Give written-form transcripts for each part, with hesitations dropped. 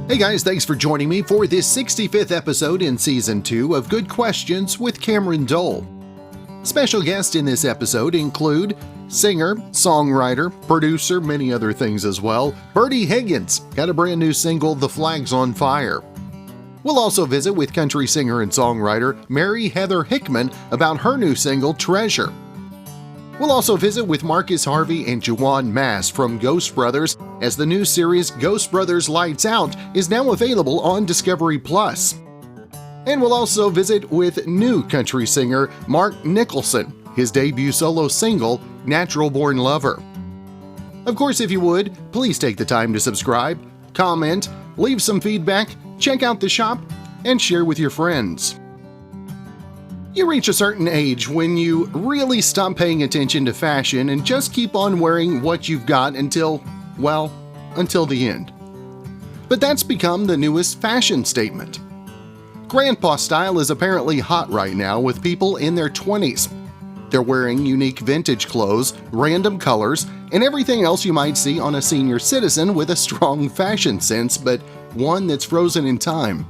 Hey guys, thanks for joining me for this 65th episode in Season 2 of Good Questions with Cameron Dole. Special guests in this episode include singer, songwriter, producer, many other things as well, Bertie Higgins, got a brand new single, The Flag's on Fire. We'll also visit with country singer and songwriter Mary Heather Hickman about her new single, Treasure. We'll also visit with Marcus Harvey and Juwan from Ghost Brothers, as the new series Ghost Brothers Lights Out is now available on Discovery+. And we'll also visit with new country singer Mark Nicholson, his debut solo single, Natural Born Lover. Of course, if you would, please take the time to subscribe, comment, leave some feedback, check out the shop, and share with your friends. You reach a certain age when you really stop paying attention to fashion and just keep on wearing what you've got until the end. But that's become the newest fashion statement. Grandpa style is apparently hot right now with people in their 20s. They're wearing unique vintage clothes, random colors, and everything else you might see on a senior citizen with a strong fashion sense, but one that's frozen in time.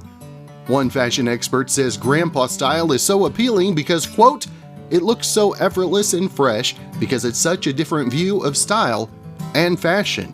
One fashion expert says grandpa style is so appealing because, quote, it looks so effortless and fresh because it's such a different view of style and fashion.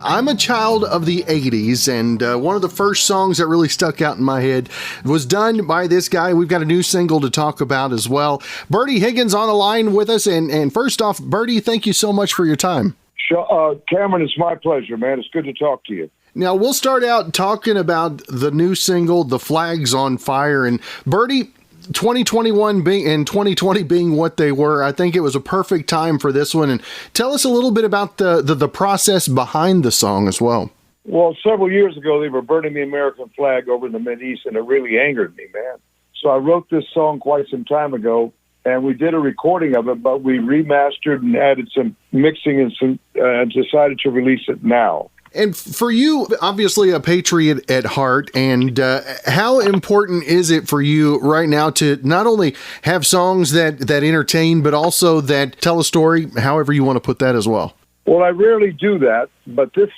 I'm a child of the 80s, and one of the first songs that really stuck out in my head was done by this guy. We've got a new single to talk about as well. Bertie Higgins on the line with us, and first off, Bertie, thank you so much for your time. Sure, Cameron, it's my pleasure, man. It's good to talk to you. Now, we'll start out talking about the new single, The Flag's on Fire. And Bertie, 2021 being and 2020 being what they were, I think it was a perfect time for this one. And tell us a little bit about the process behind the song as well. Well, several years ago, they were burning the American flag over in the Mideast, and it really angered me, man. So I wrote this song quite some time ago, and we did a recording of it, but we remastered and added some mixing and decided to release it now. And for you, obviously a patriot at heart, and how important is it for you right now to not only have songs that entertain, but also that tell a story, however you want to put that as well? Well, I rarely do that, but this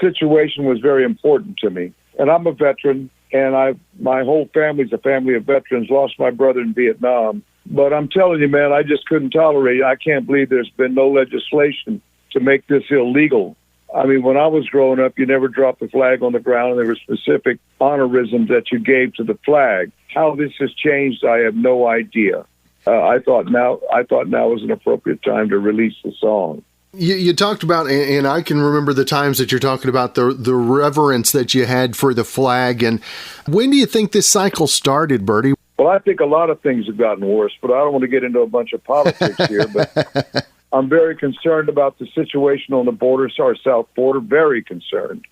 situation was very important to me. And I'm a veteran, and my whole family's a family of veterans, lost my brother in Vietnam. But I'm telling you, man, I just couldn't tolerate it. I can't believe there's been no legislation to make this illegal. I mean, when I was growing up, you never dropped the flag on the ground, and there were specific honorisms that you gave to the flag. How this has changed, I have no idea. I thought now was an appropriate time to release the song. You talked about, and I can remember the times that you're talking about the reverence that you had for the flag. And when do you think this cycle started, Bertie? Well, I think a lot of things have gotten worse, but I don't want to get into a bunch of politics here. But I'm very concerned about the situation on the border, our south border, very concerned.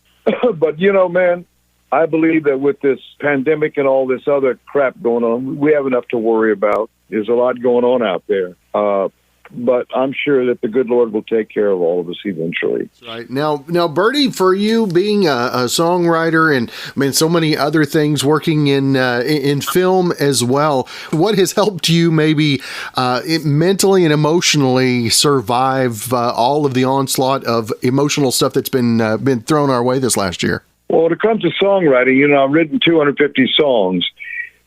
But, you know, man, I believe that with this pandemic and all this other crap going on, we have enough to worry about. There's a lot going on out there. But I'm sure that the good Lord will take care of all of us eventually. Right. Now, Bertie, for you being a songwriter and I mean so many other things, working in film as well, what has helped you maybe mentally and emotionally survive all of the onslaught of emotional stuff that's been thrown our way this last year? Well, when it comes to songwriting, you know, I've written 250 songs.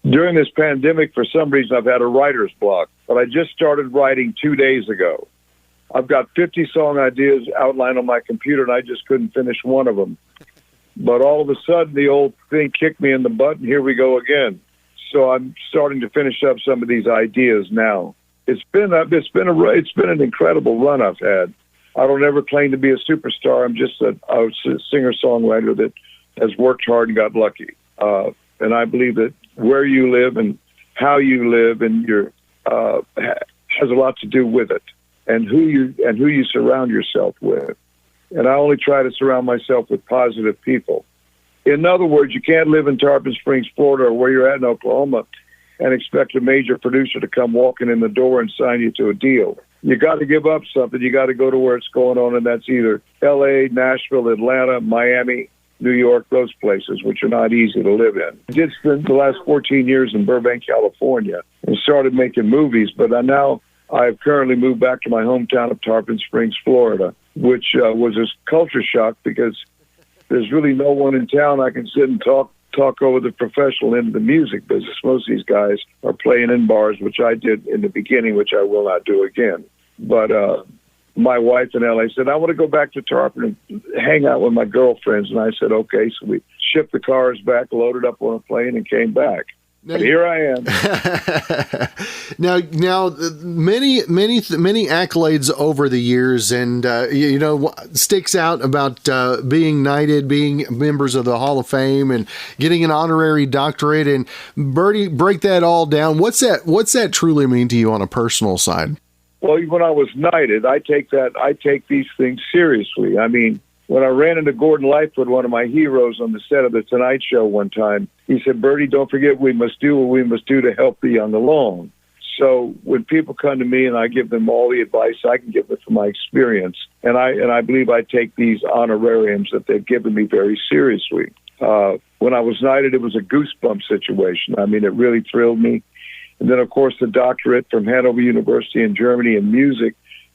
During this pandemic, for some reason, I've had a writer's block, but I just started writing 2 days ago. I've got 50 song ideas outlined on my computer, and I just couldn't finish one of them. But all of a sudden, the old thing kicked me in the butt, and here we go again. So I'm starting to finish up some of these ideas now. It's been an incredible run I've had. I don't ever claim to be a superstar. I'm just a singer-songwriter that has worked hard and got lucky. And I believe that where you live and how you live and has a lot to do with it, and who you surround yourself with. And I only try to surround myself with positive people. In other words, you can't live in Tarpon Springs, Florida, or where you're at in Oklahoma and expect a major producer to come walking in the door and sign you to a deal. You got to give up something. You got to go to where it's going on, and that's either L.A., Nashville, Atlanta, Miami, New York, those places, which are not easy to live in. I did spend the last 14 years in Burbank, California, and started making movies, but now I've currently moved back to my hometown of Tarpon Springs, Florida, which was a culture shock because there's really no one in town I can sit and talk over the professional end of the music business. Most of these guys are playing in bars, which I did in the beginning, which I will not do again. But my wife in LA said, I want to go back to Tarpon and hang out with my girlfriends. And I said, okay. So we shipped the cars back, loaded up on a plane, and came back. But here I am. Now, many accolades over the years, and sticks out about being knighted, being members of the Hall of Fame, and getting an honorary doctorate. And Bertie, break that all down. What's that truly mean to you on a personal side? Well, when I was knighted, I take these things seriously. I mean, when I ran into Gordon Lightfoot, one of my heroes on the set of The Tonight Show one time, he said, Bertie, don't forget we must do what we must do to help the young along. So when people come to me and I give them all the advice I can give them from my experience, and I believe I take these honorariums that they've given me very seriously. When I was knighted, it was a goosebump situation. I mean, it really thrilled me. And then, of course, the doctorate from Hanover University in Germany in music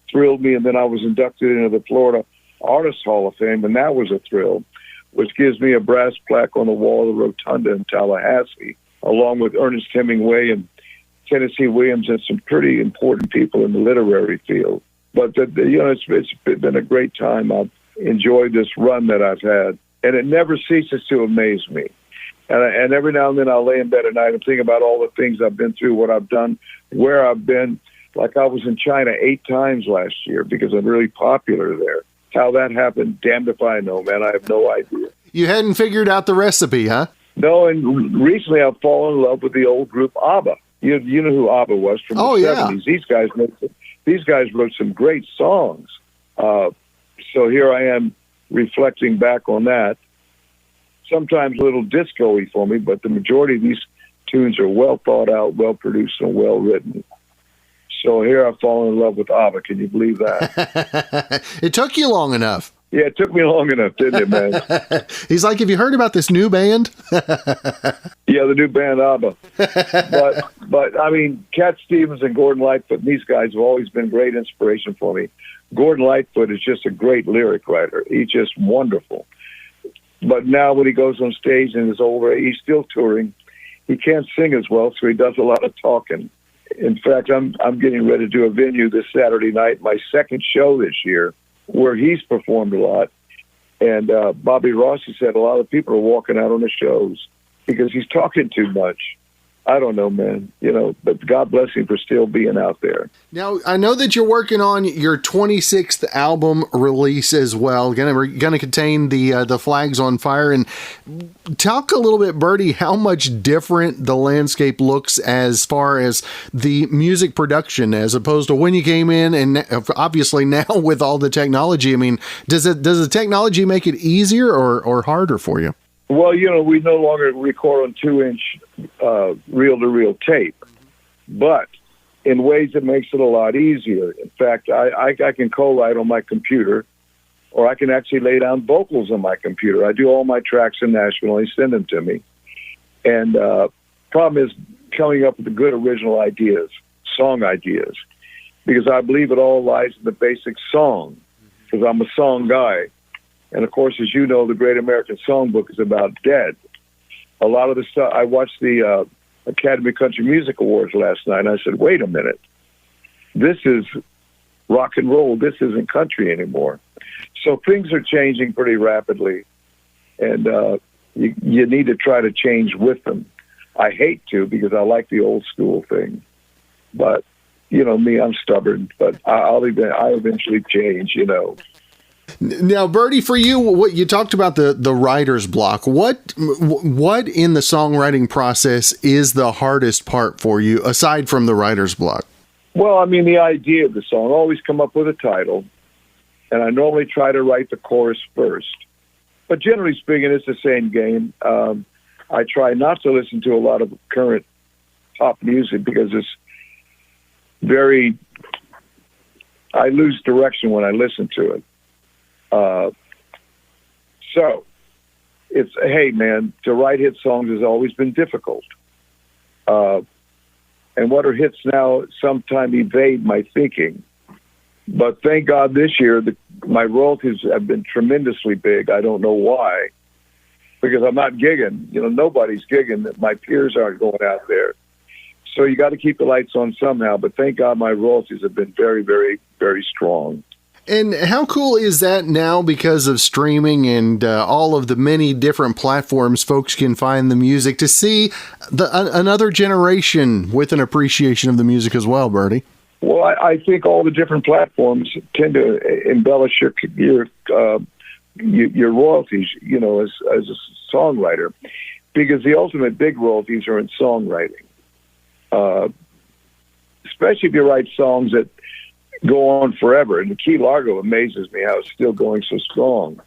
thrilled me. And then I was inducted into the Florida Artists Hall of Fame, and that was a thrill, which gives me a brass plaque on the wall of the Rotunda in Tallahassee, along with Ernest Hemingway and Tennessee Williams and some pretty important people in the literary field. But it's been a great time. I've enjoyed this run that I've had, and it never ceases to amaze me. And every now and then I'll lay in bed at night and think about all the things I've been through, what I've done, where I've been. Like I was in China 8 times last year because I'm really popular there. How that happened, damned if I know, man. I have no idea. You hadn't figured out the recipe, huh? No, and recently I've fallen in love with the old group ABBA. You know who ABBA was from the 70s. These guys wrote some great songs. So here I am reflecting back on that. Sometimes a little disco-y for me, but the majority of these tunes are well thought out, well produced, and well written. So here I've fallen in love with ABBA. Can you believe that? It took you long enough. Yeah, it took me long enough, didn't it, man? He's like, have you heard about this new band? Yeah, the new band ABBA. But I mean, Cat Stevens and Gordon Lightfoot, these guys have always been great inspiration for me. Gordon Lightfoot is just a great lyric writer. He's just wonderful. But now when he goes on stage and is older, he's still touring. He can't sing as well, so he does a lot of talking. In fact, I'm getting ready to do a venue this Saturday night, my second show this year, where he's performed a lot. And Bobby Rossi said a lot of people are walking out on the shows because he's talking too much. I don't know, man, but God bless him for still being out there. Now, I know that you're working on your 26th album release as well. Going to contain the Flags on Fire. And talk a little bit, Bertie, how much different the landscape looks as far as the music production as opposed to when you came in, and obviously now with all the technology. I mean, does the technology make it easier or harder for you? Well, we no longer record on 2-inch reel-to-reel tape, but in ways that makes it a lot easier. In fact, I can co-write on my computer, or I can actually lay down vocals on my computer. I do all my tracks in Nashville, and they send them to me. And problem is coming up with the good original ideas, song ideas, because I believe it all lies in the basic song, because I'm a song guy. And, of course, as you know, the Great American Songbook is about dead. A lot of the stuff, I watched the Academy Country Music Awards last night, and I said, wait a minute. This is rock and roll. This isn't country anymore. So things are changing pretty rapidly, and you need to try to change with them. I hate to because I like the old school thing. But, me, I'm stubborn, but I'll eventually change, Now, Bertie, for you, what you talked about the writer's block. What in the songwriting process is the hardest part for you, aside from the writer's block? Well, I mean, the idea of the song. I always come up with a title, and I normally try to write the chorus first. But generally speaking, it's the same game. I try not to listen to a lot of current pop music because it's I lose direction when I listen to it. So hey man, to write hit songs has always been difficult. And and what are hits now sometimes evade my thinking. But thank God this year, my royalties have been tremendously big. I don't know why, because I'm not gigging. Nobody's gigging. My peers aren't going out there. So you got to keep the lights on somehow. But thank God my royalties have been very, very, very strong. And how cool is that now because of streaming and all of the many different platforms folks can find the music, to see another generation with an appreciation of the music as well, Bertie? Well, I think all the different platforms tend to embellish your royalties, as a songwriter, because the ultimate big royalties are in songwriting, especially if you write songs that go on forever. And Key Largo amazes me how it's still going so strong.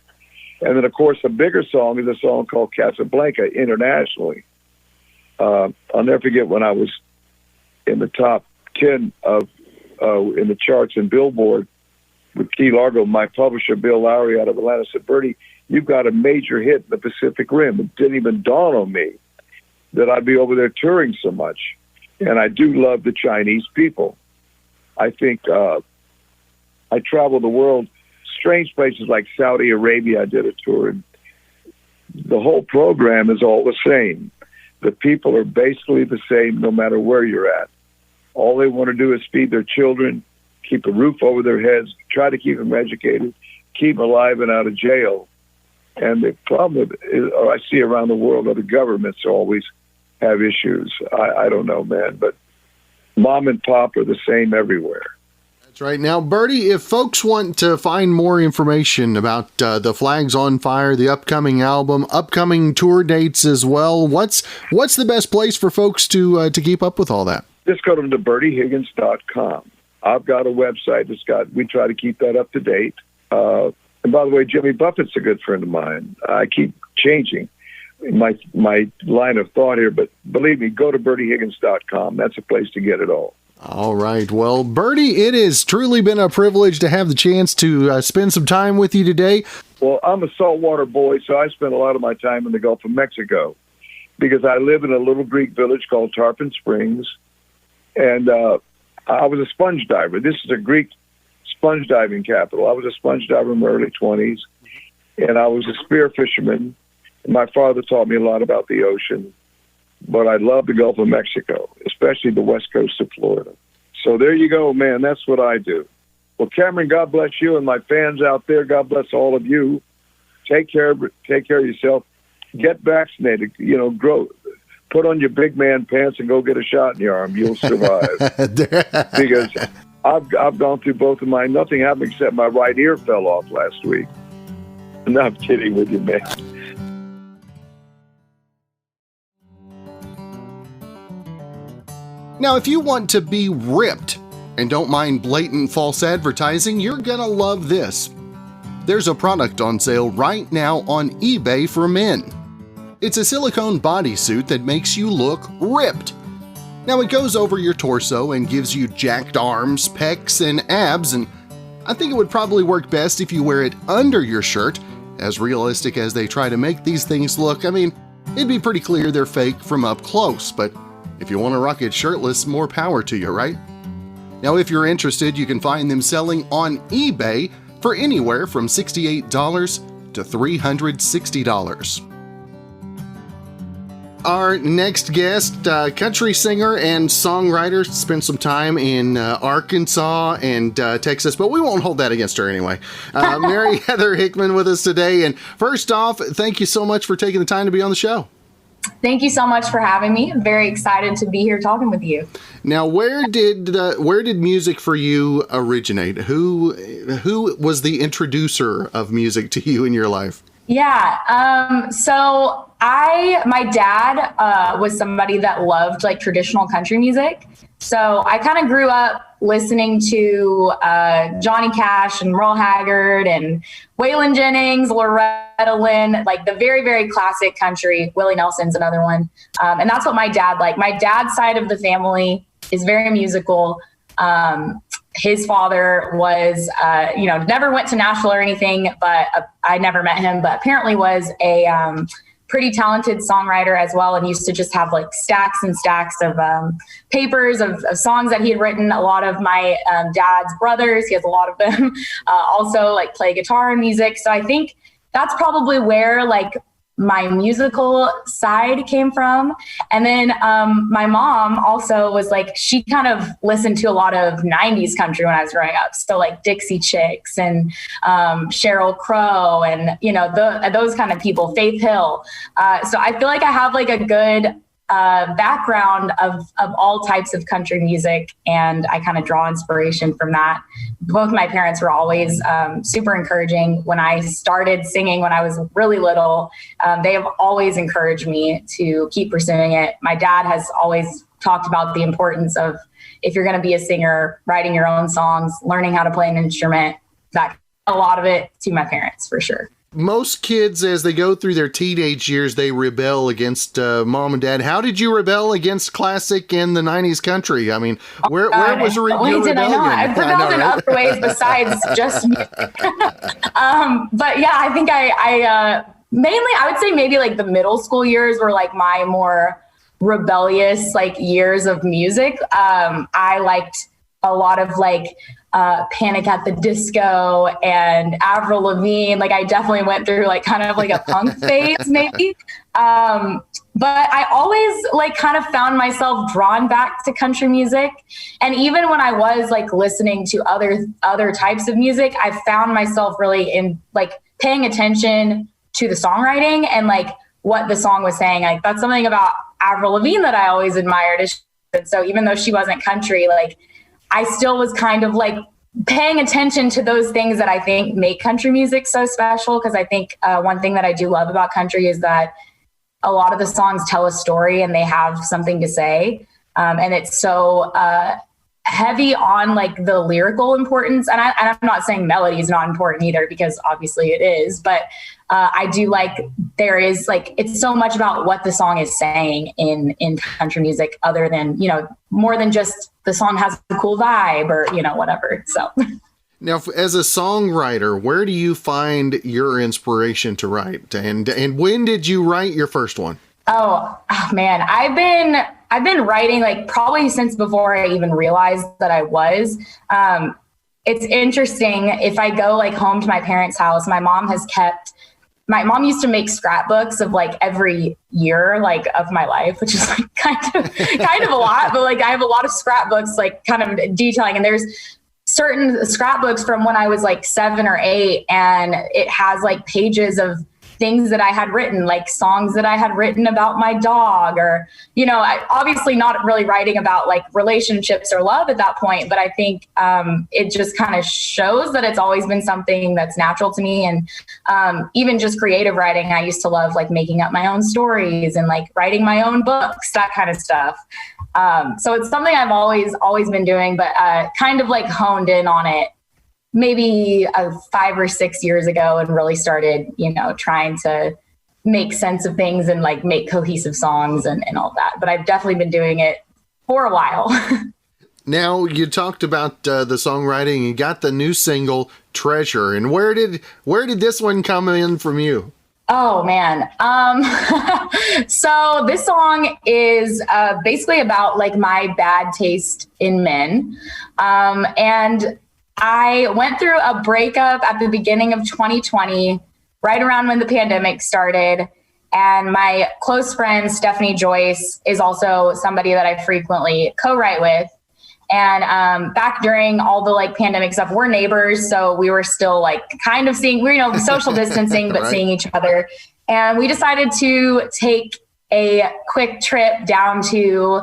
And then, of course, the bigger song is a song called Casablanca internationally. I'll never forget when I was in the top 10 of in the charts in Billboard with Key Largo. My publisher, Bill Lowry out of Atlanta, said, "Bertie, you've got a major hit in the Pacific Rim." It didn't even dawn on me that I'd be over there touring so much. And I do love the Chinese people. I think I travel the world, strange places like Saudi Arabia. I did a tour, and the whole program is all the same. The people are basically the same no matter where you're at. All they want to do is feed their children, keep a roof over their heads, try to keep them educated, keep them alive and out of jail. And the problem I see around the world are the governments always have issues. I don't know, man, but mom and pop are the same everywhere. That's right. Now, Bertie, if folks want to find more information about the Flags on Fire, the upcoming album, upcoming tour dates as well, what's the best place for folks to keep up with all that? Just go to BertieHiggins.com. I've got a website we try to keep that up to date. And by the way, Jimmy Buffett's a good friend of mine. I keep changing my line of thought here, but believe me, go to BertieHiggins.com. That's a place to get it all. All right. Well, Bertie, it has truly been a privilege to have the chance to spend some time with you today. Well, I'm a saltwater boy, so I spend a lot of my time in the Gulf of Mexico because I live in a little Greek village called Tarpon Springs. And I was a sponge diver. This is a Greek sponge diving capital. I was a sponge diver in my early 20s, and I was a spear fisherman. My father taught me a lot about the ocean, but I love the Gulf of Mexico, especially the west coast of Florida. So there you go, man. That's what I do. Well, Cameron, God bless you, and my fans out there, God bless all of you. Take care of yourself. Get vaccinated. Grow. Put on your big man pants and go get a shot in your arm. You'll survive. Because I've gone through both of mine. Nothing happened except my right ear fell off last week. No, I'm kidding with you, man. Now, if you want to be ripped and don't mind blatant false advertising, you're gonna love this. There's a product on sale right now on eBay for men. It's a silicone bodysuit that makes you look ripped. Now, it goes over your torso and gives you jacked arms, pecs, and abs, and I think it would probably work best if you wear it under your shirt. As realistic as they try to make these things look, I mean, it'd be pretty clear they're fake from up close, but if you want to rock it shirtless, more power to you, right? Now, if you're interested, you can find them selling on eBay for anywhere from $68 to $360. Our next guest, country singer and songwriter, spent some time in Arkansas and Texas, but we won't hold that against her anyway. Mary Heather Hickman with us today. And first off, thank you so much for taking the time to be on the show. Thank you so much for having me. I'm very excited to be here talking with you. Now, where did music for you originate? Who was the introducer of music to you in your life? Yeah. So my dad was somebody that loved like traditional country music. So I kind of grew up listening to Johnny Cash and Merle Haggard and Waylon Jennings, Loretta Lynn, like the very, very classic country. Willie Nelson's another one. And that's what my dad liked. My dad's side of the family is very musical. His father was, never went to Nashville or anything, but I never met him, but apparently was a pretty talented songwriter as well, and used to just have like stacks and stacks of papers of songs that he had written. A lot of my dad's brothers, he has a lot of them, also like play guitar and music. So I think that's probably where like my musical side came from. And then my mom also was like, she kind of listened to a lot of 90s country when I was growing up. So like Dixie Chicks and Sheryl Crow and, you know, those kind of people, Faith Hill. So I feel like I have like a good background of all types of country music, and I kind of draw inspiration from that. Both my parents were always super encouraging. When I started singing when I was really little, they have always encouraged me to keep pursuing it. My dad has always talked about the importance of, if you're going to be a singer, writing your own songs, learning how to play an instrument. That a lot of it to my parents for sure. Most kids, as they go through their teenage years, they rebel against mom and dad. How did you rebel against classic in the 90s country? I mean, where was your rebellion? I've rebelled in other ways besides just music. But yeah, I think I mainly, I would say maybe like the middle school years were like my more rebellious like years of music. I liked a lot of like Panic at the Disco and Avril Lavigne. Like I definitely went through like kind of like a punk phase maybe. But I always like kind of found myself drawn back to country music. And even when I was like listening to other types of music, I found myself really in like paying attention to the songwriting and like what the song was saying. Like that's something about Avril Lavigne that I always admired. And so even though she wasn't country, like I still was kind of like paying attention to those things that I think make country music so special. Because I think one thing that I do love about country is that a lot of the songs tell a story and they have something to say. And it's so heavy on like the lyrical importance. And I'm not saying melody is not important either, because obviously it is. But I do like, there is like, it's so much about what the song is saying in country music, other than, you know, more than just the song has a cool vibe or, you know, whatever. So now, as a songwriter, where do you find your inspiration to write? And when did you write your first one? Oh man, I've been writing like probably since before I even realized that I was. It's interesting. If I go like home to my parents' house, my mom used to make scrapbooks of like every year, like of my life, which is like kind of a lot, but like I have a lot of scrapbooks, like kind of detailing, and there's certain scrapbooks from when I was like 7 or 8, and it has like pages of things that I had written, like songs that I had written about my dog, or, you know, I obviously not really writing about like relationships or love at that point, but I think it just kind of shows that it's always been something that's natural to me. And even just creative writing, I used to love like making up my own stories and like writing my own books, that kind of stuff. So it's something I've always been doing, but kind of like honed in on it maybe 5 or 6 years ago, and really started, you know, trying to make sense of things and like make cohesive songs and all that. But I've definitely been doing it for a while. Now, you talked about the songwriting. You got the new single Treasure, and where did this one come in from you? Oh man. So this song is basically about like my bad taste in men. And I went through a breakup at the beginning of 2020, right around when the pandemic started. And my close friend, Stephanie Joyce, is also somebody that I frequently co-write with. And back during all the like pandemic stuff, we're neighbors. So we were still like kind of seeing, you know, social distancing, but right. Seeing each other. And we decided to take a quick trip down to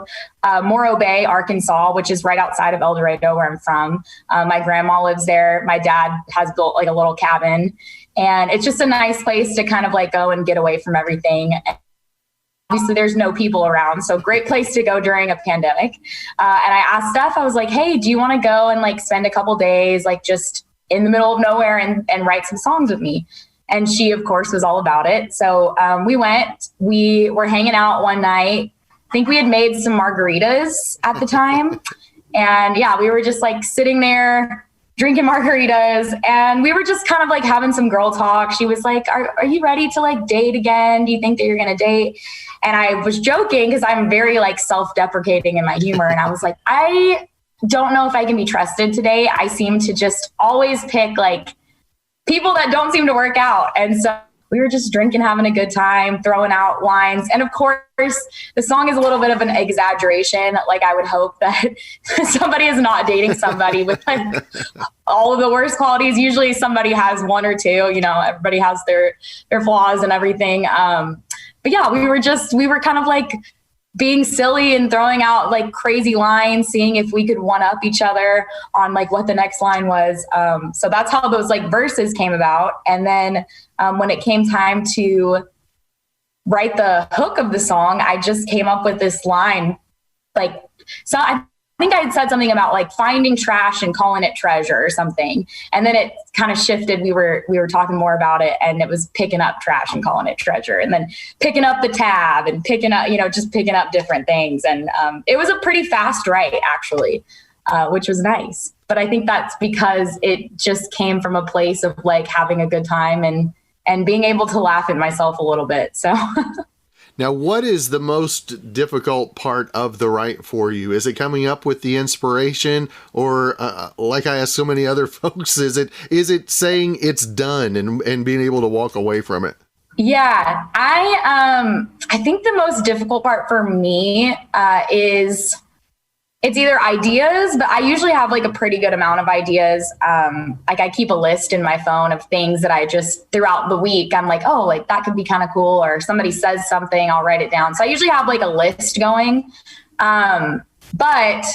Morro Bay, Arkansas, which is right outside of El Dorado, where I'm from. My grandma lives there. My dad has built like a little cabin, and it's just a nice place to kind of like go and get away from everything. Obviously there's no people around, so great place to go during a pandemic. And I asked Steph, I was like, hey, do you want to go and like spend a couple days, like just in the middle of nowhere and write some songs with me? And she, of course, was all about it. So we went. We were hanging out one night. I think we had made some margaritas at the time. And yeah, we were just like sitting there drinking margaritas, and we were just kind of like having some girl talk. She was like, are you ready to like date again? Do you think that you're going to date? And I was joking because I'm very like self-deprecating in my humor. And I was like, I don't know if I can be trusted today. I seem to just always pick like people that don't seem to work out. And so we were just drinking, having a good time, throwing out lines. And of course, the song is a little bit of an exaggeration. Like I would hope that somebody is not dating somebody with like all of the worst qualities. Usually somebody has one or two, you know, everybody has their flaws and everything. But yeah, we were kind of like being silly and throwing out like crazy lines, seeing if we could one up each other on like what the next line was. So that's how those like verses came about. And then when it came time to write the hook of the song, I just came up with this line. Like, so I think I had said something about like finding trash and calling it treasure or something. And then it kind of shifted. We were talking more about it, and it was picking up trash and calling it treasure, and then picking up the tab and picking up, you know, just picking up different things. And it was a pretty fast write actually, which was nice. But I think that's because it just came from a place of like having a good time and being able to laugh at myself a little bit. So Now, what is the most difficult part of the write for you? Is it coming up with the inspiration, or like I ask so many other folks, is it saying it's done and being able to walk away from it? Yeah, I think the most difficult part for me is it's either ideas, but I usually have like a pretty good amount of ideas. Like I keep a list in my phone of things that I just throughout the week, I'm like, oh, like that could be kind of cool. Or somebody says something, I'll write it down. So I usually have like a list going. But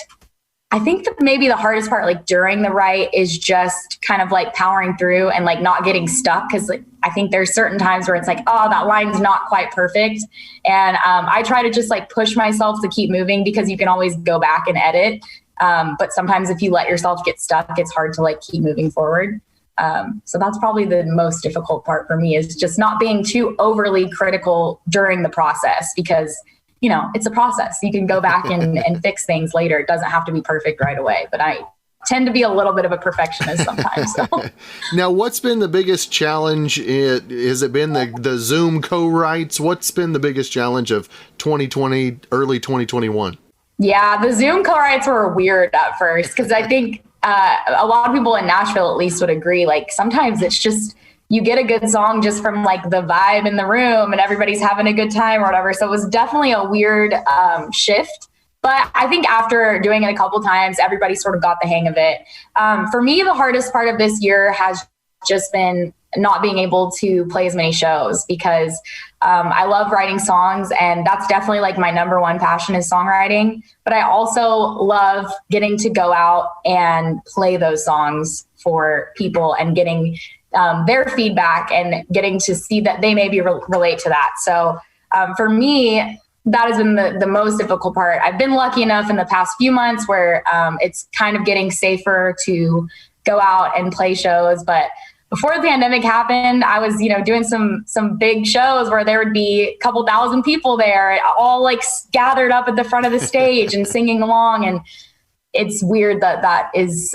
I think that maybe the hardest part, like during the write, is just kind of like powering through and like not getting stuck. Cause like, I think there's certain times where it's like, oh, that line's not quite perfect. And I try to just like push myself to keep moving, because you can always go back and edit. But sometimes if you let yourself get stuck, it's hard to like keep moving forward. So that's probably the most difficult part for me, is just not being too overly critical during the process, because you know, it's a process. You can go back and fix things later. It doesn't have to be perfect right away, but I tend to be a little bit of a perfectionist sometimes. So. Now, what's been the biggest challenge? Has it been the Zoom co-writes? What's been the biggest challenge of 2020, early 2021? Yeah, the Zoom co-writes were weird at first, because I think a lot of people in Nashville at least would agree. Like sometimes it's just, you get a good song just from like the vibe in the room and everybody's having a good time or whatever. So it was definitely a weird shift. But I think after doing it a couple times, everybody sort of got the hang of it. For me, the hardest part of this year has just been not being able to play as many shows, because I love writing songs, and that's definitely like my number one passion is songwriting. But I also love getting to go out and play those songs for people and getting their feedback and getting to see that they maybe relate to that. So for me, that has been the most difficult part. I've been lucky enough in the past few months where it's kind of getting safer to go out and play shows. But before the pandemic happened, I was, you know, doing some big shows where there would be a couple thousand people there, all like gathered up at the front of the stage and singing along. And it's weird that is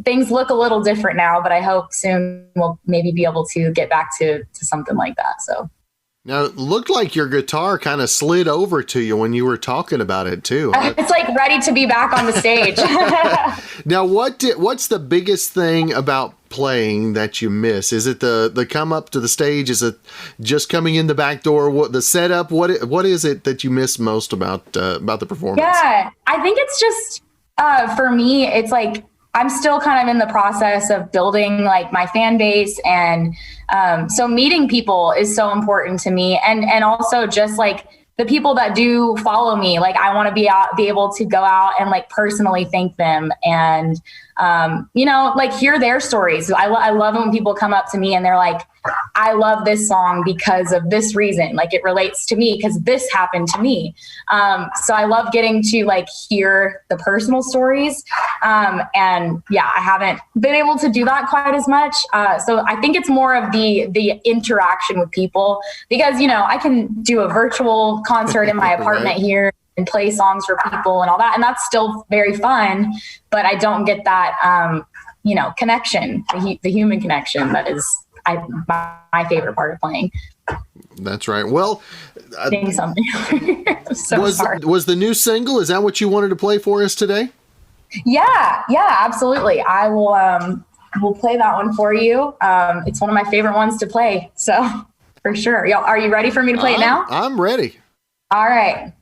things look a little different now, but I hope soon we'll maybe be able to get back to something like that. So now it looked like your guitar kind of slid over to you when you were talking about it too. It's like ready to be back on the stage. Now, what's the biggest thing about playing that you miss? Is it the come up to the stage? Is it just coming in the back door? What the setup? What is it that you miss most about the performance? Yeah, I think it's just for me, it's like I'm still kind of in the process of building like my fan base. And so meeting people is so important to me. And also just like the people that do follow me, like I want to be able to go out and like personally thank them and, you know, like hear their stories. I love it when people come up to me and they're like, I love this song because of this reason. Like it relates to me because this happened to me. So I love getting to like hear the personal stories. And yeah, I haven't been able to do that quite as much. So I think it's more of the interaction with people, because, you know, I can do a virtual concert in my apartment here play songs for people and all that. And that's still very fun, but I don't get that, connection, the human connection that is my favorite part of playing. That's right. Well, Sing something. was the new single, is that what you wanted to play for us today? Yeah, absolutely. I will, we'll play that one for you. It's one of my favorite ones to play. So for sure. Are you ready for me to play it now? I'm ready. All right.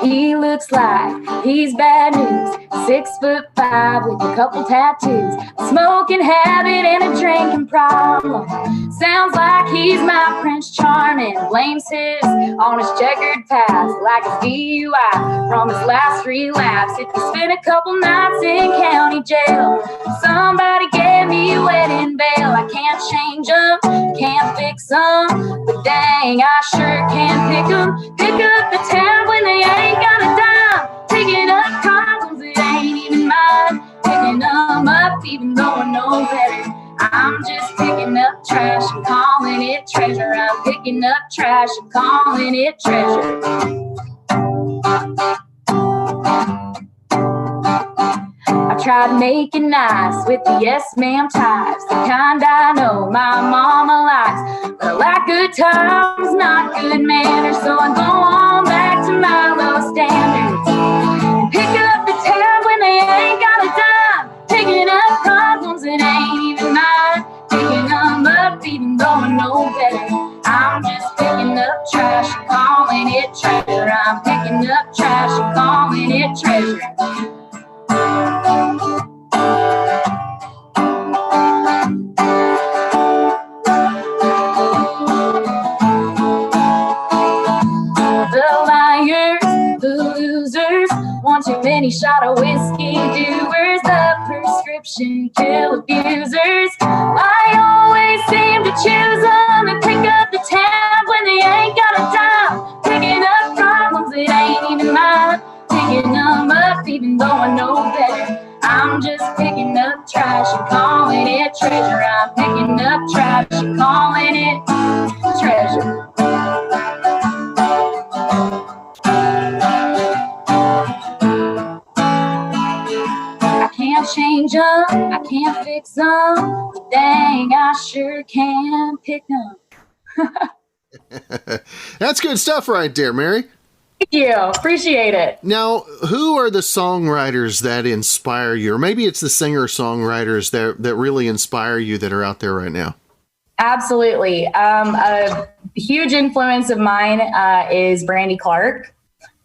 He looks like he's bad news. 6'5" with a couple tattoos, smoking habit and a drinking problem. Sounds like he's my Prince Charming. Blames his on his checkered past, like his DUI from his last relapse. If he spent a couple nights in county jail, somebody gave me a wedding bail. I can't change them, can't fix them, but dang, I sure can pick them. Pick up the tab when they ain't got a dime. Picking up problems that ain't even mine. Picking them up even though I know better. I'm just picking up trash and calling it treasure. I'm picking up trash and calling it treasure. I tried making nice with the yes ma'am types, the kind I know my mama likes. But I like good times, not good manners, so I go on back to my low standards. And pick up the tab when they ain't got a dime. Picking up problems that ain't even mine. Picking them up even though I know better. I'm just picking up trash and calling it treasure. I'm picking up trash and calling it treasure. One too many shot of whiskey doers, the prescription pill abusers. I always seem to choose them and pick up the tab when they ain't got a dime. Picking up problems that ain't even mine. Picking them up even though I know better. I'm just picking up trash and calling it treasure. I'm picking up trash and calling it treasure. Change them, I can't fix them, but dang, I sure can pick them. That's good stuff right there, Mary. Thank you. Appreciate it. Now, who are the songwriters that inspire you? Or maybe it's the singer-songwriters that really inspire you that are out there right now. Absolutely. A huge influence of mine is Brandy Clark.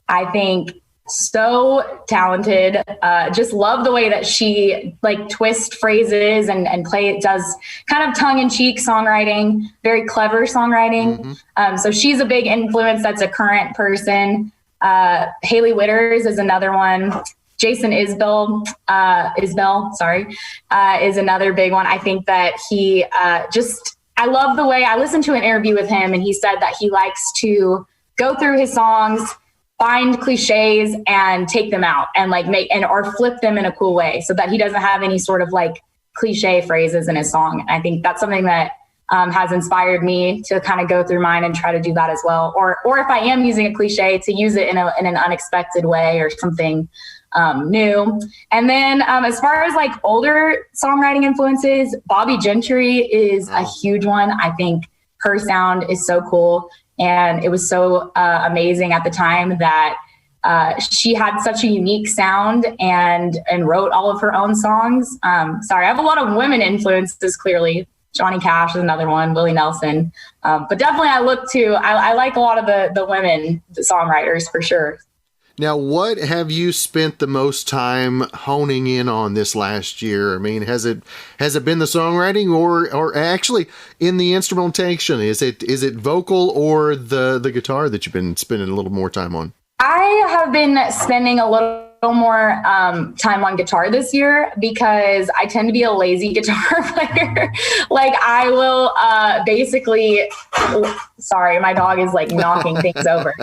I think so talented. Just love the way that she twists phrases and does kind of tongue-in-cheek songwriting, very clever songwriting. Mm-hmm. So she's a big influence. That's a current person. Haley Witters is another one. Jason Isbell, is another big one. I think that he I love the way I listened to an interview with him, and he said that he likes to go through his songs, find cliches and take them out and or flip them in a cool way so that he doesn't have any sort of cliche phrases in his song. And I think that's something that has inspired me to kind of go through mine and try to do that as well. Or if I am using a cliche, to use it in an unexpected way or something new. And then as far as older songwriting influences, Bobby Gentry is a huge one. I think her sound is so cool. And it was so amazing at the time that she had such a unique sound and wrote all of her own songs. Sorry, I have a lot of women influences, clearly. Johnny Cash is another one, Willie Nelson. But definitely I like a lot of the women songwriters for sure. Now, what have you spent the most time honing in on this last year? I mean, has it been the songwriting or actually in the instrumentation? Is it vocal or the guitar that you've been spending a little more time on? I have been spending a little more time on guitar this year because I tend to be a lazy guitar player. Like I will basically, sorry, my dog is like knocking things over.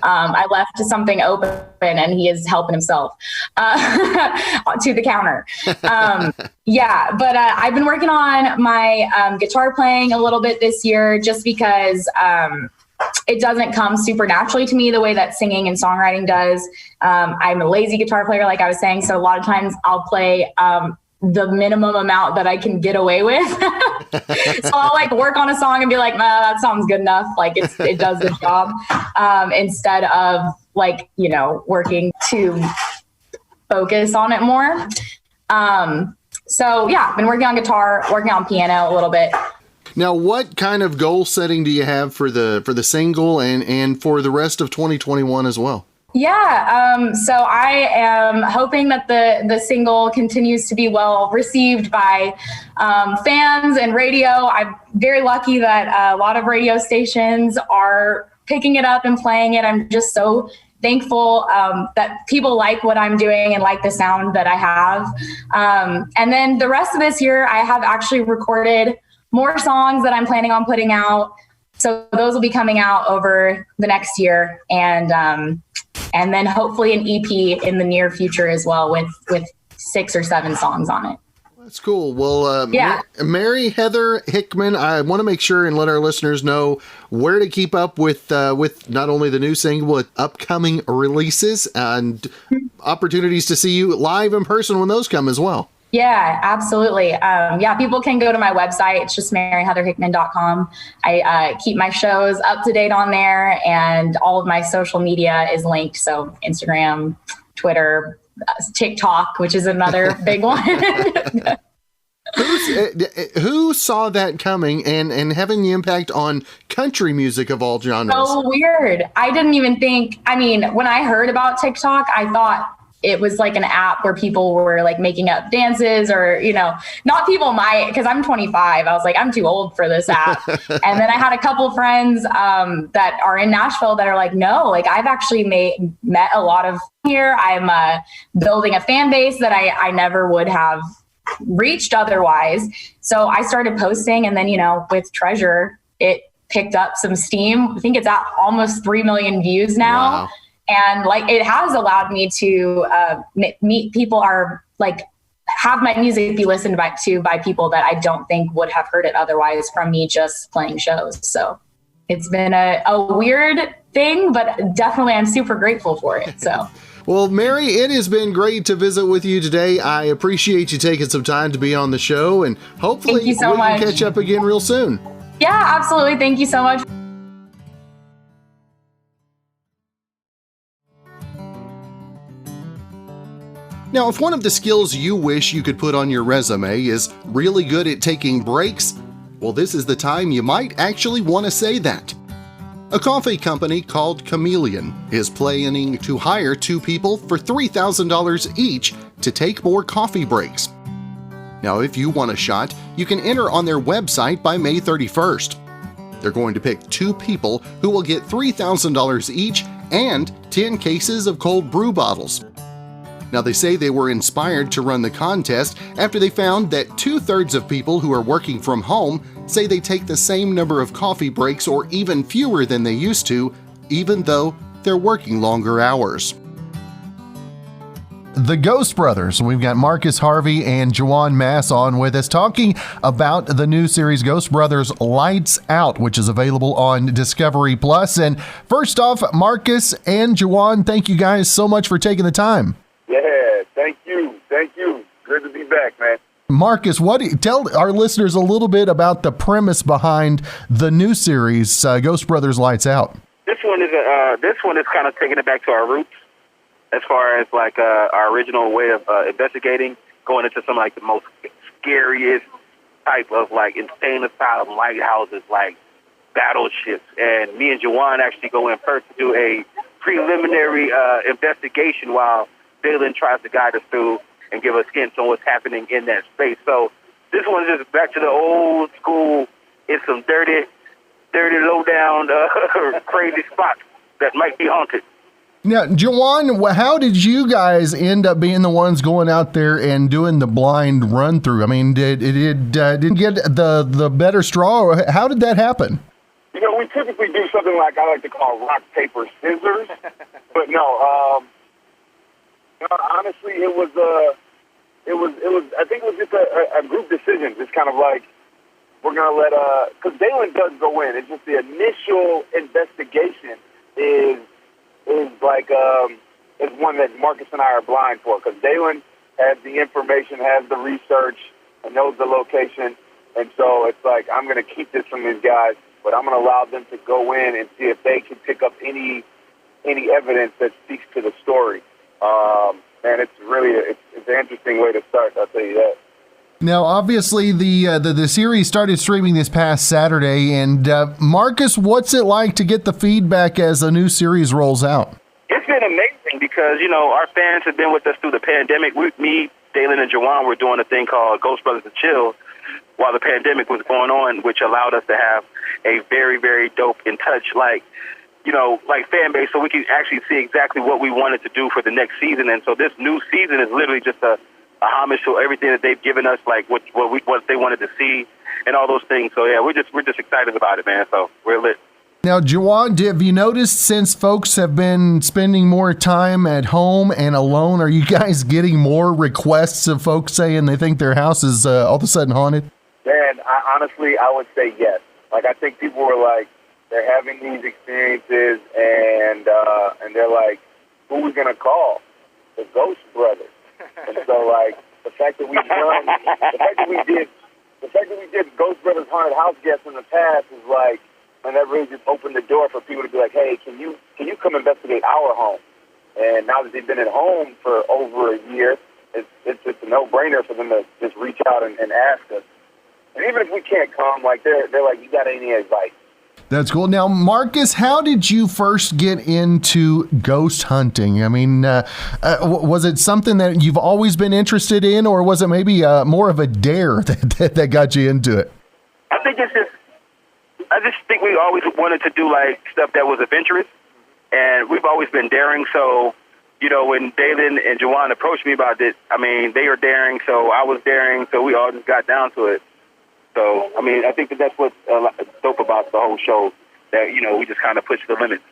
I left something open and he is helping himself to the counter. But I've been working on my guitar playing a little bit this year just because it doesn't come super naturally to me the way that singing and songwriting does. I'm a lazy guitar player, like I was saying. So a lot of times I'll play the minimum amount that I can get away with. So I'll like work on a song and be like, nah, that song's good enough. Like it does the job. Instead of like, working to focus on it more. So yeah, I've been working on guitar, working on piano a little bit. Now, what kind of goal setting do you have for the single and for the rest of 2021 as well? Yeah, so I am hoping that the single continues to be well received by fans and radio. I'm very lucky that a lot of radio stations are picking it up and playing it. I'm just so thankful that people like what I'm doing and like the sound that I have. And then the rest of this year, I have actually recorded more songs that I'm planning on putting out. So those will be coming out over the next year. And then hopefully an EP in the near future as well with 6 or 7 songs on it. That's cool. Well, Mary Heather Hickman, I want to make sure and let our listeners know where to keep up with not only the new single, but upcoming releases and opportunities to see you live in person when those come as well. Yeah, absolutely. People can go to my website. It's just maryheatherhickman.com. I keep my shows up to date on there, and all of my social media is linked. So Instagram, Twitter, TikTok, which is another big one. Who saw that coming and having the impact on country music of all genres? So weird. I didn't even think, when I heard about TikTok, I thought it was like an app where people were like making up dances or, not people because I'm 25. I was like, I'm too old for this app. And then I had a couple friends that are in Nashville that are like, no, like I've actually met a lot of here. I'm building a fan base that I never would have reached otherwise. So I started posting, and then, with Treasure, it picked up some steam. I think it's at almost 3 million views now. Wow. And like, it has allowed me to meet people, have my music be listened to by people that I don't think would have heard it otherwise from me just playing shows. So it's been a weird thing, but definitely I'm super grateful for it. So. Well, Mary, it has been great to visit with you today. I appreciate you taking some time to be on the show, and hopefully we can catch up again real soon. Yeah, absolutely. Thank you so much. Now, if one of the skills you wish you could put on your resume is really good at taking breaks, well, this is the time you might actually want to say that. A coffee company called Chameleon is planning to hire 2 people for $3,000 each to take more coffee breaks. Now, if you want a shot, you can enter on their website by May 31st. They're going to pick 2 people who will get $3,000 each and 10 cases of cold brew bottles. Now, they say they were inspired to run the contest after they found that 2/3 of people who are working from home say they take the same number of coffee breaks or even fewer than they used to, even though they're working longer hours. The Ghost Brothers. We've got Marcus Harvey and Juwan on with us talking about the new series Ghost Brothers Lights Out, which is available on Discovery Plus. And first off, Marcus and Juwan, thank you guys so much for taking the time. Yeah, thank you. Good to be back, man. Marcus, tell our listeners a little bit about the premise behind the new series, Ghost Brothers Lights Out. This one is kind of taking it back to our roots, as far as like our original way of investigating, going into some like the most scariest type of like insane asylum lighthouses, like battleships. And me and Juwan actually go in first to do a preliminary investigation while Dalen tries to guide us through and give us hints on what's happening in that space. So this one is just back to the old school. It's some dirty, low down, crazy spots that might be haunted. Now, Juwan, how did you guys end up being the ones going out there and doing the blind run through? I mean, did get the better straw, or how did that happen? You know, we typically do something like I like to call rock, paper, scissors. But no, honestly, it was I think it was just a group decision. It's kind of like we're gonna let because Dalen does go in. It's just the initial investigation is like is one that Marcus and I are blind for, because Dalen has the information, has the research, and knows the location, and so it's like I'm gonna keep this from these guys, but I'm gonna allow them to go in and see if they can pick up any evidence that speaks to the story. And it's really it's an interesting way to start. I'll tell you that. Now, obviously, the series started streaming this past Saturday, and Marcus, what's it like to get the feedback as a new series rolls out? It's been amazing because, you know, our fans have been with us through the pandemic. Me, Dalen, and Juwan were doing a thing called Ghost Brothers and Chill while the pandemic was going on, which allowed us to have a very, very dope in touch, like fan base, so we can actually see exactly what we wanted to do for the next season. And so this new season is literally just a homage to everything that they've given us, like what they wanted to see and all those things. So yeah, we're just excited about it, man. So we're lit. Now, Juwan, have you noticed since folks have been spending more time at home and alone, are you guys getting more requests of folks saying they think their house is all of a sudden haunted? Man, honestly, I would say yes. Like, I think people were like, they're having these experiences, and they're like, who are we gonna call? The Ghost Brothers. And so, like, the fact that we did Ghost Brothers Haunted House Guests in the past is like, and that really just opened the door for people to be like, hey, can you come investigate our home? And now that they've been at home for over a year, it's a no-brainer for them to just reach out and ask us. And even if we can't come, like, they're like, you got any advice? That's cool. Now, Marcus, how did you first get into ghost hunting? I mean, was it something that you've always been interested in, or was it maybe more of a dare that got you into it? I just think we always wanted to do like stuff that was adventurous, and we've always been daring. So, you know, when Dalen and Juwan approached me about this, I mean, they were daring, so I was daring, so we all just got down to it. So, I mean, I think that's what's dope about the whole show, that, you know, we just kind of push the limits.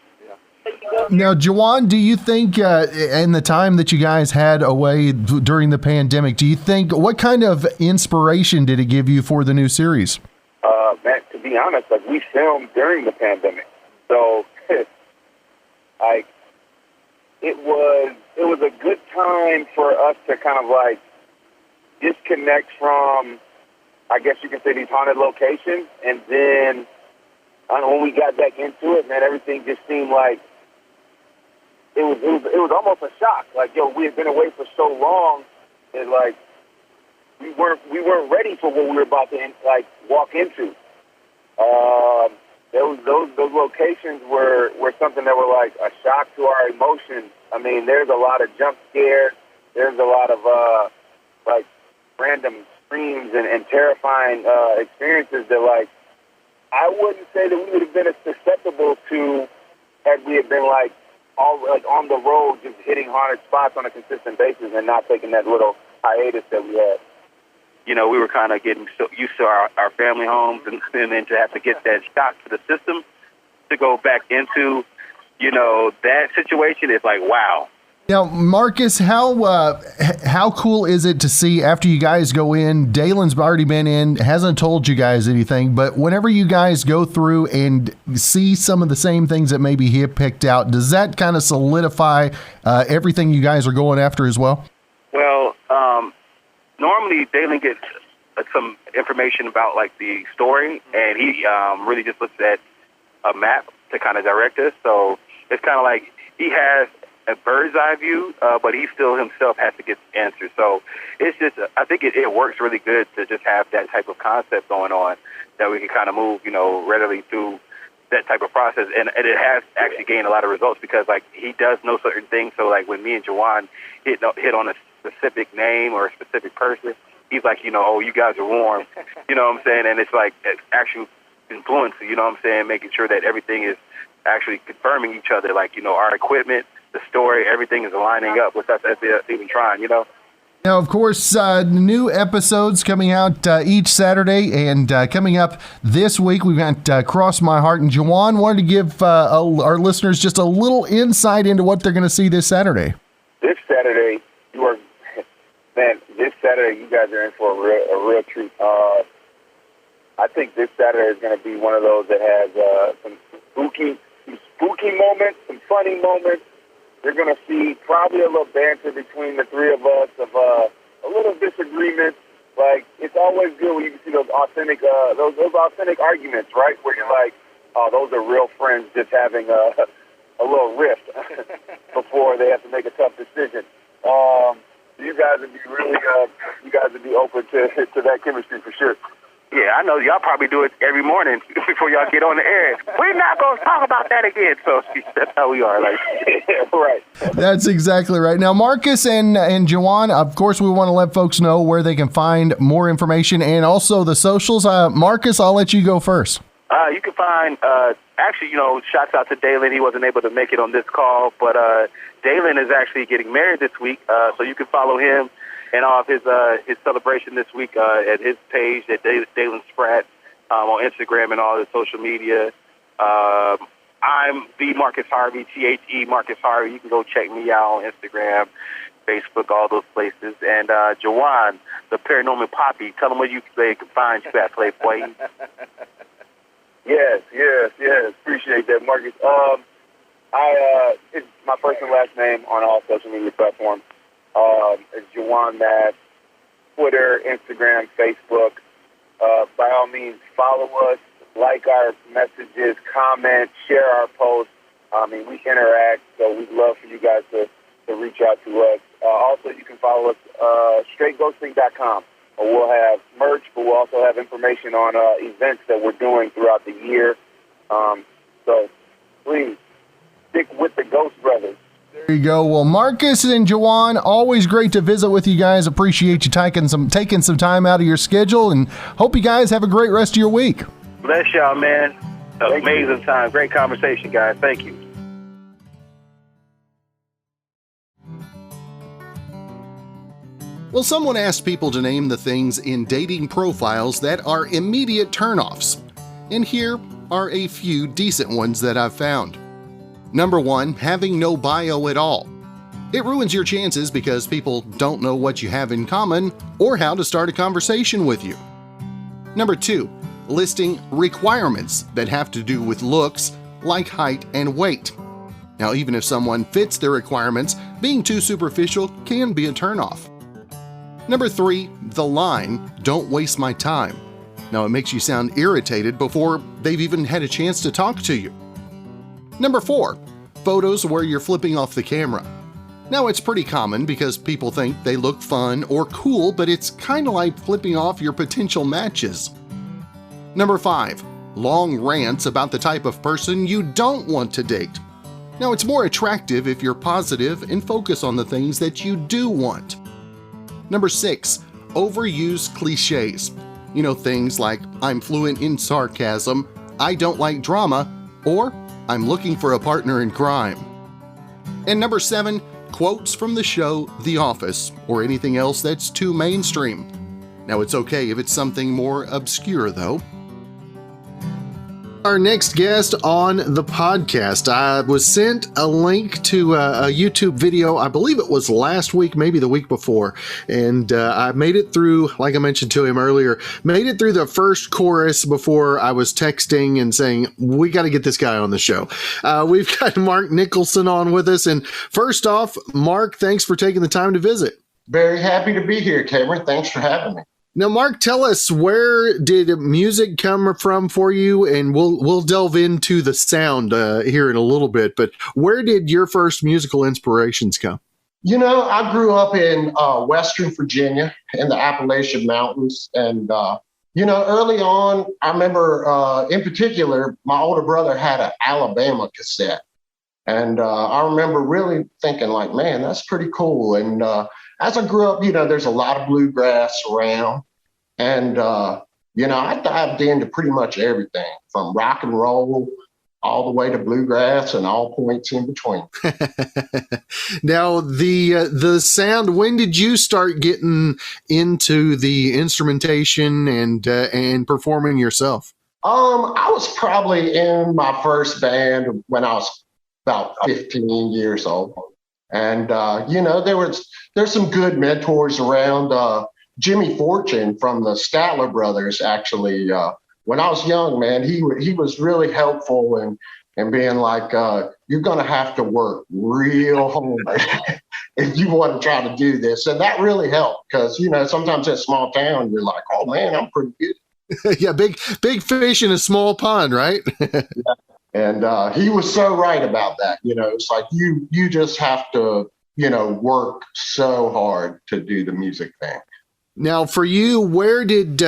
Now, Juwan, do you think in the time that you guys had away during the pandemic, do you think, what kind of inspiration did it give you for the new series? Man, to be honest, like, we filmed during the pandemic. So, like, it was a good time for us to kind of, like, disconnect from, I guess you can say, these haunted locations. And then when we got back into it, man, everything just seemed like it was almost a shock. Like, yo, we had been away for so long that, like, we weren't ready for what we were about to walk into. Those locations were something that were like a shock to our emotions. I mean, there's a lot of jump scares. There's a lot of like random screams and terrifying experiences that, like, I wouldn't say that we would have been as susceptible to had we had been like on the road, just hitting haunted spots on a consistent basis and not taking that little hiatus that we had. You know, we were kind of getting so used to our family homes, and then to have to get that shock to the system to go back into, you know, that situation is like, wow. Now, Marcus, how cool is it to see after you guys go in, Dalen's already been in, hasn't told you guys anything, but whenever you guys go through and see some of the same things that maybe he had picked out, does that kind of solidify everything you guys are going after as well? Well, normally Dalen gets some information about, like, the story, and he really just looks at a map to kind of direct us. So it's kind of like he has a bird's eye view, but he still himself has to get the answers. So it's just, I think it works really good to just have that type of concept going on, that we can kind of move, you know, readily through that type of process. And it has actually gained a lot of results because, like, he does know certain things. So, like, when me and Juwan hit on a specific name or a specific person, he's like, you know, oh, you guys are warm. You know what I'm saying? And it's like it's actual influence, you know what I'm saying, making sure that everything is actually confirming each other. Like, you know, our equipment the story, everything is lining up with us as even trying, you know. Now, of course, new episodes coming out each Saturday, and coming up this week, we've got Cross My Heart. And Juwan wanted to give our listeners just a little insight into what they're going to see this Saturday. This Saturday, this Saturday, you guys are in for a real treat. I think this Saturday is going to be one of those that has some spooky moments, some funny moments. You're going to see probably a little banter between the three of us, of a little disagreements. Like, it's always good when you can see those authentic arguments, right? Where you're like, oh, those are real friends just having a little rift before they have to make a tough decision. You guys would be open to that chemistry for sure. Yeah, I know y'all probably do it every morning before y'all get on the air. We're not going to talk about that again. So that's how we are. Like, right. That's exactly right. Now, Marcus and Juwan, of course, we want to let folks know where they can find more information and also the socials. Marcus, I'll let you go first. You can find, actually, shouts out to Dalen. He wasn't able to make it on this call, but Dalen is actually getting married this week, so you can follow him and all of his celebration this week at his page at Dalen Spratt on Instagram and all his social media. I'm the Marcus Harvey, THE Marcus Harvey. You can go check me out on Instagram, Facebook, all those places. And Juwan, the Paranormal Poppy, tell them where they can find you at, Playboy. Yes. Appreciate that, Marcus. It's my first and last name on all social media platforms. It's Juwan Mass, Twitter, Instagram, Facebook. By all means, follow us, like our messages, comment, share our posts. We interact, so we'd love for you guys to reach out to us. Also, you can follow us, straightghosting.com. We'll have merch, but we'll also have information on events that we're doing throughout the year. So please stick with the Ghost Brothers. There you go. Well, Marcus and Juwan, always great to visit with you guys. Appreciate you taking some time out of your schedule, and hope you guys have a great rest of your week. Bless y'all, man. Amazing time. Great conversation, guys. Thank you. Well, someone asked people to name the things in dating profiles that are immediate turnoffs. And here are a few decent ones that I've found. Number 1, having no bio at all. It ruins your chances because people don't know what you have in common or how to start a conversation with you. Number 2, listing requirements that have to do with looks, like height and weight. Now, even if someone fits their requirements, being too superficial can be a turnoff. Number 3, the line, "Don't waste my time." Now, it makes you sound irritated before they've even had a chance to talk to you. Number 4, photos where you're flipping off the camera. Now, it's pretty common because people think they look fun or cool, but it's kind of like flipping off your potential matches. Number 5, long rants about the type of person you don't want to date. Now, it's more attractive if you're positive and focus on the things that you do want. Number 6, overused cliches. Things like, "I'm fluent in sarcasm," "I don't like drama," or "I'm looking for a partner in crime." And number 7, quotes from the show The Office, or anything else that's too mainstream. Now, it's okay if it's something more obscure, though. Our next guest on the podcast, I was sent a link to a YouTube video, I believe it was last week, maybe the week before, and I made it through, like I mentioned to him earlier, made it through the first chorus before I was texting and saying, we got to get this guy on the show. We've got Mark Nicholson on with us, and first off, Mark, thanks for taking the time to visit. Very happy to be here, Cameron. Thanks for having me. Now, Mark, tell us, where did music come from for you? And we'll delve into the sound here in a little bit. But where did your first musical inspirations come? I grew up in Western Virginia in the Appalachian Mountains. And, early on, I remember in particular, my older brother had an Alabama cassette. And I remember really thinking like, man, that's pretty cool. And as I grew up, there's a lot of bluegrass around. And, I dived into pretty much everything from rock and roll all the way to bluegrass and all points in between. Now, the sound, when did you start getting into the instrumentation and performing yourself? I was probably in my first band when I was about 15 years old. And, there's some good mentors around. Jimmy Fortune from the Statler Brothers, actually, when I was young, man, he was really helpful and being like, you're going to have to work real hard if you want to try to do this. And that really helped because, sometimes in a small town, you're like, oh, man, I'm pretty good. Yeah, big fish in a small pond, right? Yeah. And he was so right about that. It's like you just have to, work so hard to do the music thing. Now, for you, where did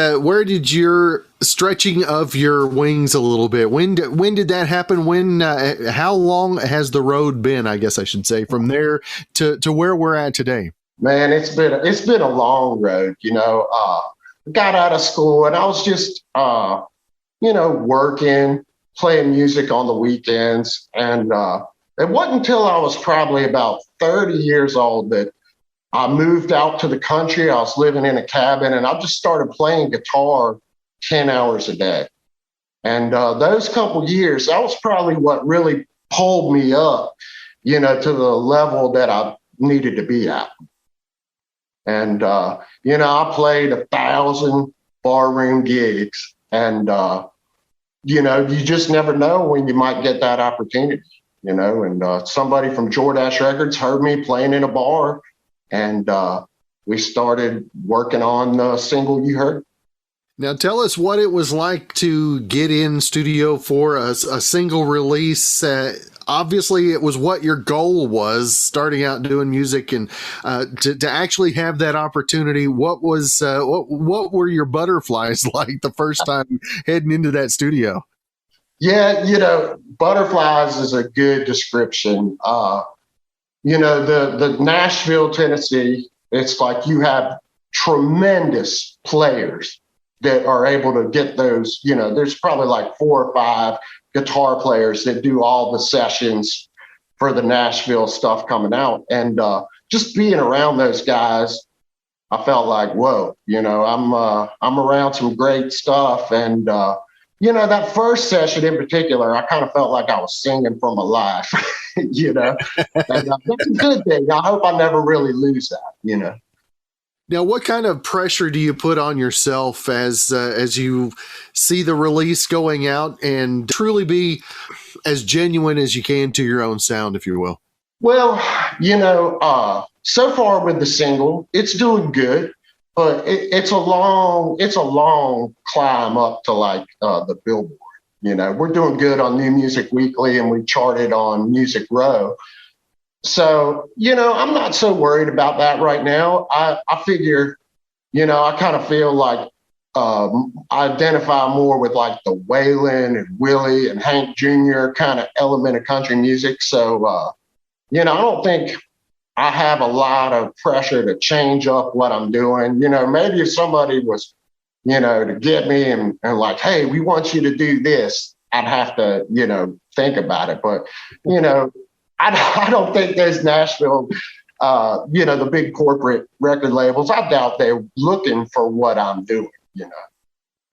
your stretching of your wings a little bit? When did that happen? How long has the road been? I guess I should say from there to where we're at today. Man, it's been a long road. Got out of school and I was just working, playing music on the weekends, and it wasn't until I was probably about 30 years old that I moved out to the country. I was living in a cabin and I just started playing guitar 10 hours a day. And those couple years, that was probably what really pulled me up, to the level that I needed to be at. And, I played 1,000 barroom gigs and, you just never know when you might get that opportunity, and somebody from Jordache Records heard me playing in a bar. And we started working on the single you heard. Now, tell us what it was like to get in studio for a single release. Obviously, it was what your goal was starting out doing music, and to actually have that opportunity. What were your butterflies like the first time heading into that studio? Yeah, butterflies is a good description. The Nashville, Tennessee, it's like you have tremendous players that are able to get those, there's probably like 4 or 5 guitar players that do all the sessions for the Nashville stuff coming out. And just being around those guys, I felt like, whoa, I'm around some great stuff. And, that first session in particular, I kind of felt like I was singing from a life, and that's a good thing. I hope I never really lose that, Now, what kind of pressure do you put on yourself as you see the release going out and truly be as genuine as you can to your own sound, if you will? Well, so far with the single, it's doing good. But it's a long climb up to like the Billboard. We're doing good on New Music Weekly and we charted on Music Row. So, I'm not so worried about that right now. I figure, I kind of feel like I identify more with like the Waylon and Willie and Hank Jr. kind of element of country music. So, I don't think I have a lot of pressure to change up what I'm doing. Maybe if somebody was, to get me and like, hey, we want you to do this, I'd have to, think about it. But, I don't think there's Nashville, the big corporate record labels. I doubt they're looking for what I'm doing,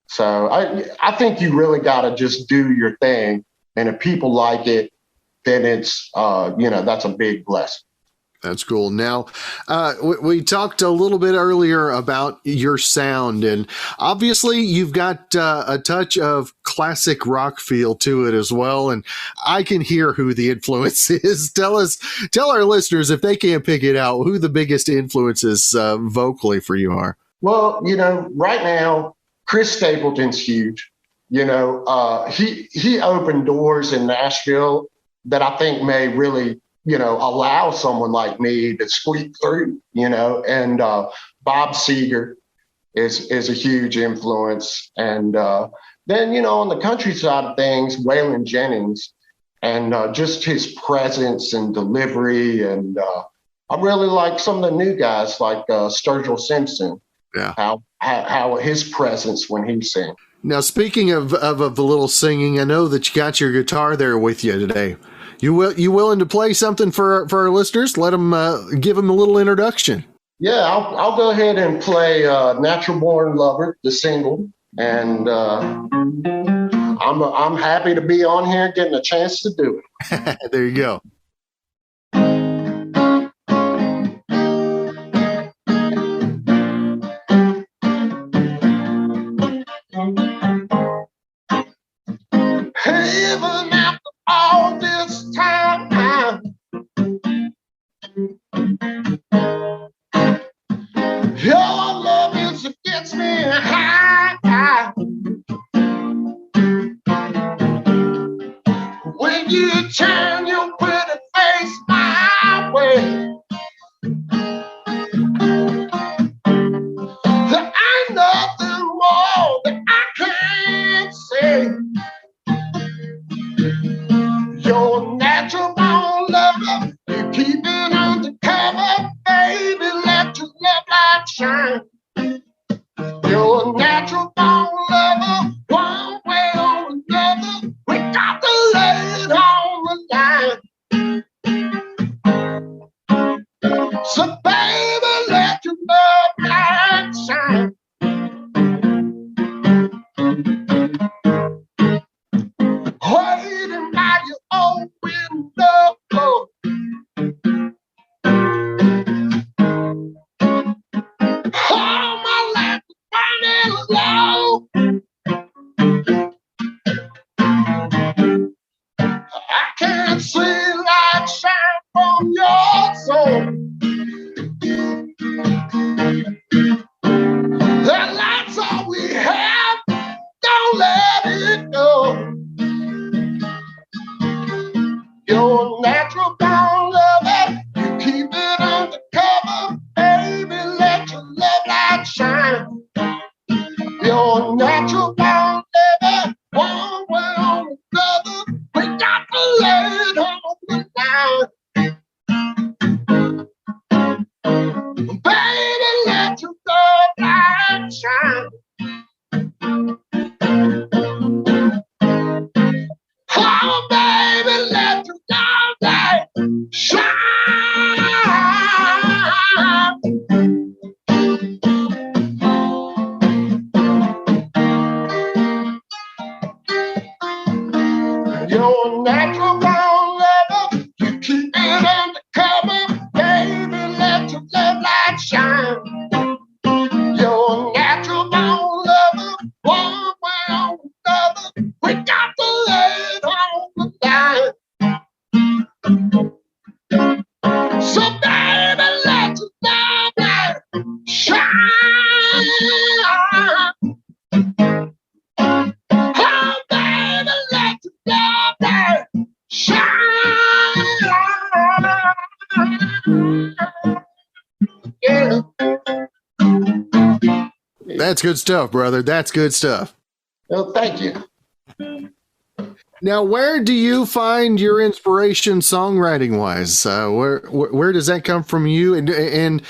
So I think you really got to just do your thing. And if people like it, then it's, that's a big blessing. That's cool. Now, we talked a little bit earlier about your sound, and obviously you've got a touch of classic rock feel to it as well. And I can hear who the influence is. Tell our listeners, if they can't pick it out, who the biggest influences vocally for you are. Well, right now, Chris Stapleton's huge. He opened doors in Nashville that I think may really allow someone like me to squeak through, and Bob Seger is a huge influence. And then, on the country side of things, Waylon Jennings and just his presence and delivery. And I really like some of the new guys like Sturgill Simpson. Yeah. How his presence when he sings. Now, speaking of a little singing, I know that you got your guitar there with you today. You willing to play something for our listeners? Let them give them a little introduction. Yeah, I'll go ahead and play "Natural Born Lover," the single, and I'm happy to be on here getting a chance to do it. There you go. Even after all this time, your love music gets me high. When you turn your pretty face my way, there ain't nothing more that I can't say. You're natural born lover, you keep it undercover, baby, let your love light shine. You're a natural born lover, one way or another, we got to lay it on the line. So baby, let your love light shine. Waiting by your own window, all my life is burning low. I can't see light shine from your soul. That light's all we have, don't let it go. You're a natural born lover, you keep it undercover, baby, let your love light shine. You're a natural born lover, one way or another, we got to lay it on the line. Baby, let your love light shine. Oh, baby, let your love light shine. You're a natural born lover, you keep it undercover, baby, let your love light shine. You're a natural born lover, one way or another, we got to lay it on the line. So baby, let your love light shine. Oh baby, let your love light shine. Yeah. That's good stuff, brother. That's good stuff. Well, thank you. Now, where do you find your inspiration songwriting wise? Where does that come from you, and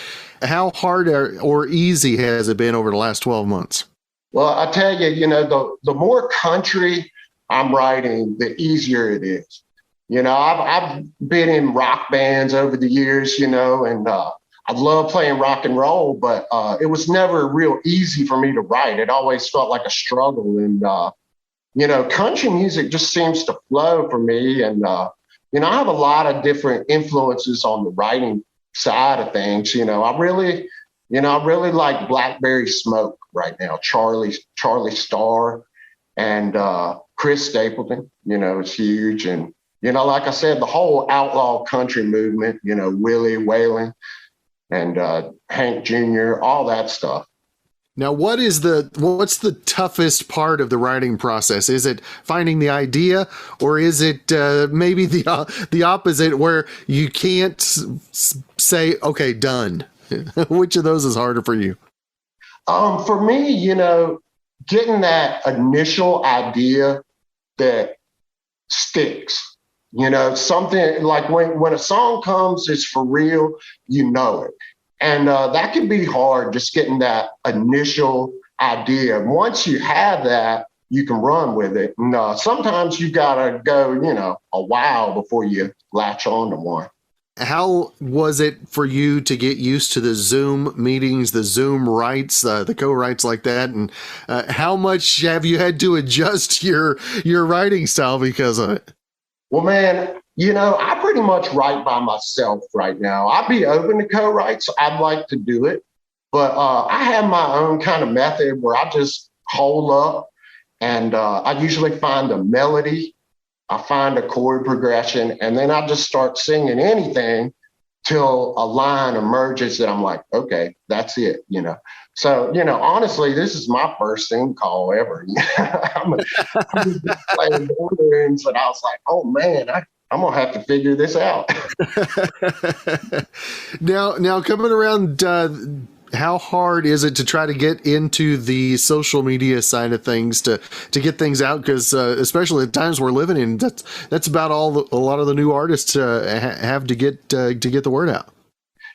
how hard or easy has it been over the last 12 months? Well, I tell you, the more country I'm writing, the easier it is. I've been in rock bands over the years, and I love playing rock and roll, but it was never real easy for me to write. It always felt like a struggle. And, country music just seems to flow for me. And, I have a lot of different influences on the writing side of things. I really like Blackberry Smoke right now, Charlie Starr and Chris Stapleton, it's huge. And, like I said, the whole outlaw country movement, Willie Whalen and Hank Jr., all that stuff. Now, what's the toughest part of the writing process? Is it finding the idea, or is it maybe the opposite, where you can't say, okay, done? Which of those is harder for you? For me, getting that initial idea that sticks. Something like when a song comes, it's for real, it. And that can be hard, just getting that initial idea. Once you have that, you can run with it. And sometimes you got to go, a while before you latch on to one. How was it for you to get used to the Zoom meetings, the Zoom writes, the co-writes like that? And how much have you had to adjust your writing style because of it? Well, man, I pretty much write by myself right now. I'd be open to co-writes. I'd like to do it. But I have my own kind of method where I just hold up and I usually find a melody. I find a chord progression, and then I just start singing anything till a line emerges that I'm like, okay, that's it, So, honestly, this is my first sing call ever. I'm playing borderlands, and I was like, oh man, I'm gonna have to figure this out. Now coming around, how hard is it to try to get into the social media side of things to get things out? Because especially the times we're living in, that's about all a lot of the new artists have to get the word out.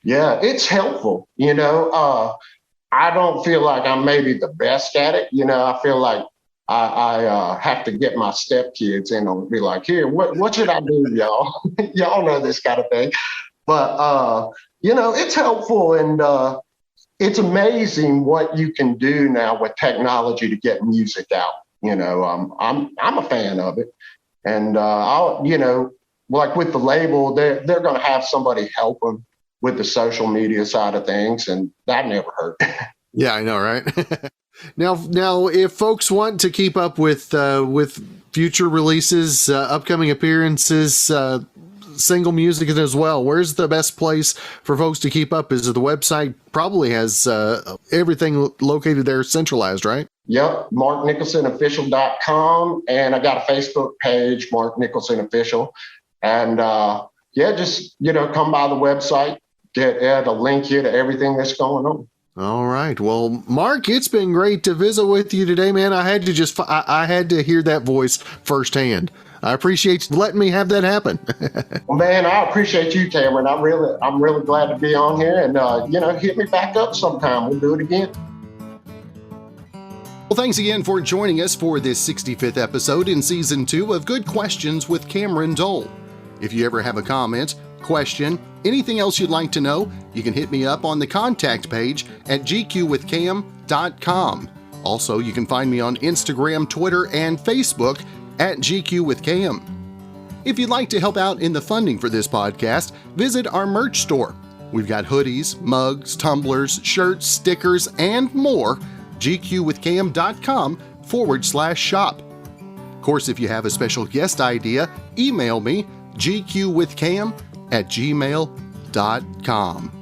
Yeah, it's helpful. I don't feel like I'm maybe the best at it. I feel like I have to get my stepkids in and be like, here, what should I do, y'all? Y'all know this kind of thing. But it's helpful, and it's amazing what you can do now with technology to get music out. I'm a fan of it, and I'll like with the label, they're going to have somebody help them with the social media side of things, and that never hurt. Yeah, I know, right? Now, if folks want to keep up with future releases, upcoming appearances, single music as well, where's the best place for folks to keep up? Is it the website? Probably has everything located there centralized, right? Yep, marknicholsonofficial.com, and I got a Facebook page, Mark Nicholson Official, and just come by the website, get a link here to everything that's going on. All right. Well, Mark, it's been great to visit with you today, man. I had to hear that voice firsthand. I appreciate you letting me have that happen. Well, man, I appreciate you, Cameron. I'm really glad to be on here, and hit me back up sometime. We'll do it again. Well, thanks again for joining us for this 65th episode in Season 2 of Good Questions with Cameron Dole. If you ever have a comment, question, anything else you'd like to know, you can hit me up on the contact page at gqwithcam.com. Also, you can find me on Instagram, Twitter, and Facebook at gqwithcam. If you'd like to help out in the funding for this podcast, visit our merch store. We've got hoodies, mugs, tumblers, shirts, stickers, and more. gqwithcam.com/shop. Of course, if you have a special guest idea, email me gqwithcam@gmail.com.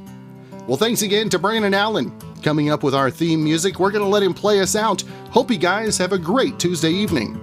Well, thanks again to Brandon Allen. Coming up with our theme music, we're going to let him play us out. Hope you guys have a great Tuesday evening.